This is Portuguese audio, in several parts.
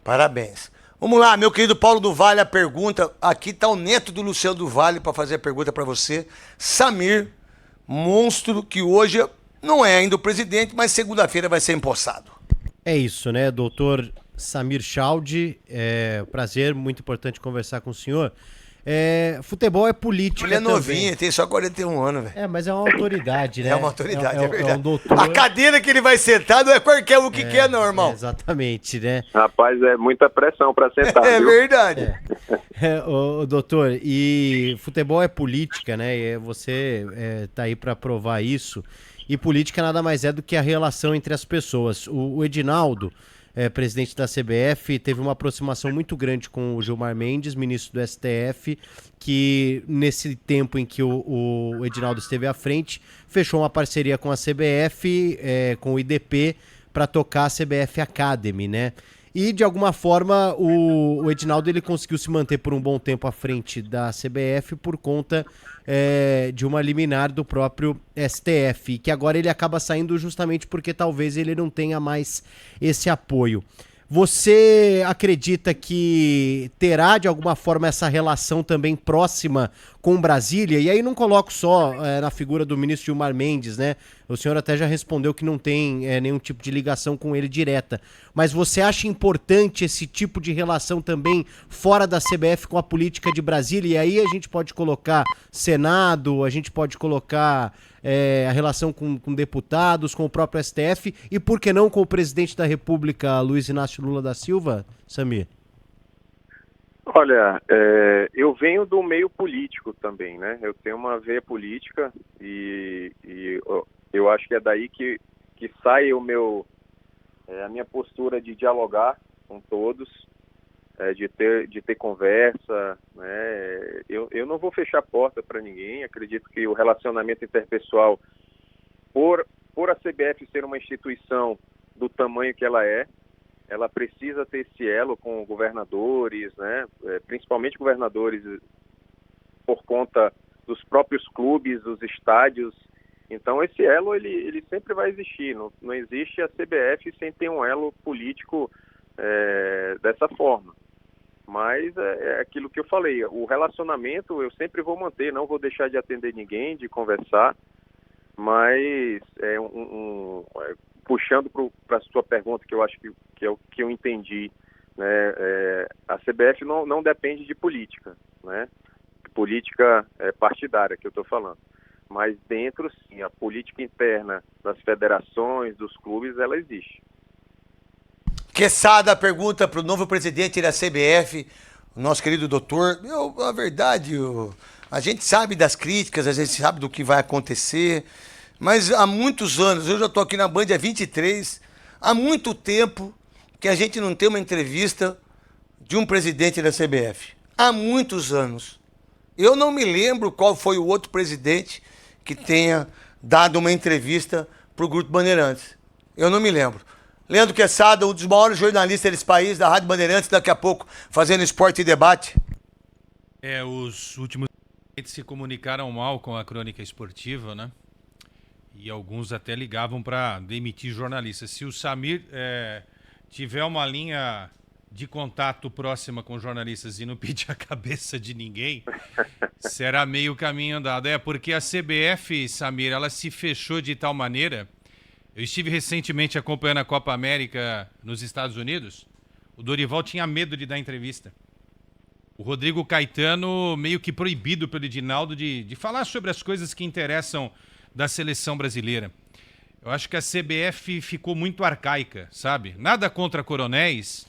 Parabéns. Vamos lá, meu querido Paulo do Vale, a pergunta. Aqui está o neto do Luciano do Vale para fazer a pergunta para você. Samir, monstro que hoje não é ainda o presidente, mas segunda-feira vai ser empossado. É isso, né, doutor Samir Chaldi, prazer, muito importante conversar com o senhor. Futebol é política Ele é também. novinho, tem só 41 anos, velho. Mas é uma autoridade, né? É uma autoridade, é verdade. É um doutor. A cadeira que ele vai sentar não é qualquer um que quer, não, irmão. Exatamente, né? Rapaz, é muita pressão para sentar, É viu? verdade. Doutor, e futebol é política, né? E você tá aí para provar isso. E política nada mais é do que a relação entre as pessoas. O Edinaldo, presidente da CBF, teve uma aproximação muito grande com o Gilmar Mendes, ministro do STF, que nesse tempo em que o Edinaldo esteve à frente, fechou uma parceria com a CBF, com o IDP, para tocar a CBF Academy, né? E, de alguma forma, o Edinaldo ele conseguiu se manter por um bom tempo à frente da CBF por conta de uma liminar do próprio STF, que agora ele acaba saindo justamente porque talvez ele não tenha mais esse apoio. Você acredita que terá, de alguma forma, essa relação também próxima com Brasília? E aí não coloco só na figura do ministro Gilmar Mendes, né? O senhor até já respondeu que não tem nenhum tipo de ligação com ele direta. Mas você acha importante esse tipo de relação também fora da CBF com a política de Brasília? E aí a gente pode colocar Senado, a gente pode colocar a relação com deputados, com o próprio STF e, por que não, com o presidente da República, Luiz Inácio Lula da Silva, Samir? Olha, eu venho do meio político também, né? Eu tenho uma veia política e eu acho que é daí que sai a minha postura de dialogar com todos, de ter conversa, né? Eu não vou fechar a porta para ninguém. Acredito que o relacionamento interpessoal, por a CBF ser uma instituição do tamanho que ela precisa ter esse elo com governadores, né? Principalmente governadores, por conta dos próprios clubes, dos estádios. Então esse elo ele sempre vai existir. Não existe a CBF sem ter um elo político dessa forma. Mas é aquilo que eu falei, o relacionamento eu sempre vou manter, não vou deixar de atender ninguém, de conversar, mas puxando para a sua pergunta, que eu acho que é o que eu entendi, né, a CBF não depende de política, né, política partidária que eu estou falando, mas dentro, sim, a política interna das federações, dos clubes, ela existe. Quesada pergunta para o novo presidente da CBF, o nosso querido doutor. A verdade, a gente sabe das críticas, a gente sabe do que vai acontecer, mas há muitos anos, eu já estou aqui na Band há 23, há muito tempo que a gente não tem uma entrevista de um presidente da CBF. Há muitos anos. Eu não me lembro qual foi o outro presidente que tenha dado uma entrevista para o Grupo Bandeirantes. Eu não me lembro. Leandro Quesada, um dos maiores jornalistas desse país, da Rádio Bandeirantes, daqui a pouco fazendo esporte e debate. Os últimos se comunicaram mal com a crônica esportiva, né? E alguns até ligavam para demitir jornalistas. Se o Samir tiver uma linha de contato próxima com jornalistas e não pedir a cabeça de ninguém, será meio caminho andado. Porque a CBF, Samir, ela se fechou de tal maneira. Eu estive recentemente acompanhando a Copa América nos Estados Unidos. O Dorival tinha medo de dar entrevista. O Rodrigo Caetano meio que proibido pelo Edinaldo de falar sobre as coisas que interessam da seleção brasileira. Eu acho que a CBF ficou muito arcaica, sabe? Nada contra coronéis,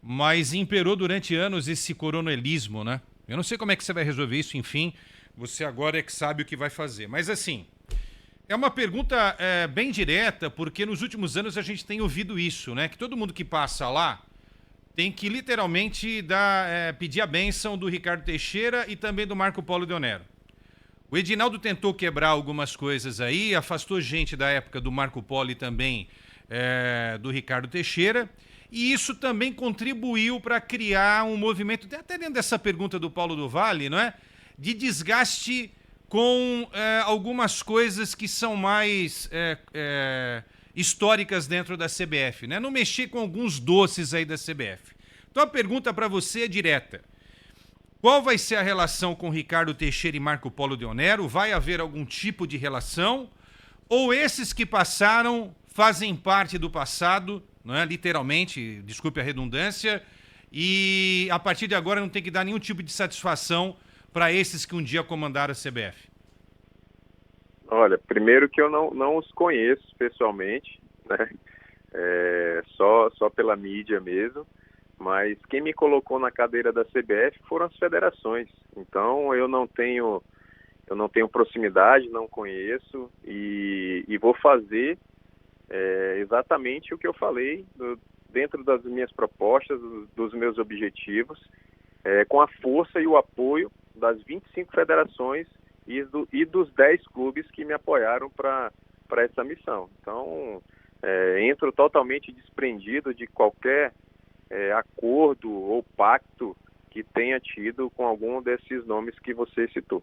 mas imperou durante anos esse coronelismo, né? Eu não sei como é que você vai resolver isso, enfim, você agora é que sabe o que vai fazer. Mas assim, é uma pergunta bem direta, porque nos últimos anos a gente tem ouvido isso, né? Que todo mundo que passa lá tem que literalmente pedir a bênção do Ricardo Teixeira e também do Marco Polo Deonero. O Edinaldo tentou quebrar algumas coisas aí, afastou gente da época do Marco Polo e também do Ricardo Teixeira, e isso também contribuiu para criar um movimento, até dentro dessa pergunta do Paulo do Vale, não é? De desgaste com algumas coisas que são mais históricas dentro da CBF, né? Não mexer com alguns doces aí da CBF. Então a pergunta para você é direta. Qual vai ser a relação com Ricardo Teixeira e Marco Polo Deonero? Vai haver algum tipo de relação? Ou esses que passaram fazem parte do passado, não é? Literalmente, desculpe a redundância, e a partir de agora não tem que dar nenhum tipo de satisfação para esses que um dia comandaram a CBF? Olha, primeiro que eu não os conheço pessoalmente, né? Só pela mídia mesmo, mas quem me colocou na cadeira da CBF foram as federações. Então eu não tenho proximidade, não conheço e vou fazer exatamente o que eu falei dentro das minhas propostas, dos meus objetivos, com a força e o apoio das 25 federações e dos 10 clubes que me apoiaram para essa missão. Então, entro totalmente desprendido de qualquer acordo ou pacto que tenha tido com algum desses nomes que você citou.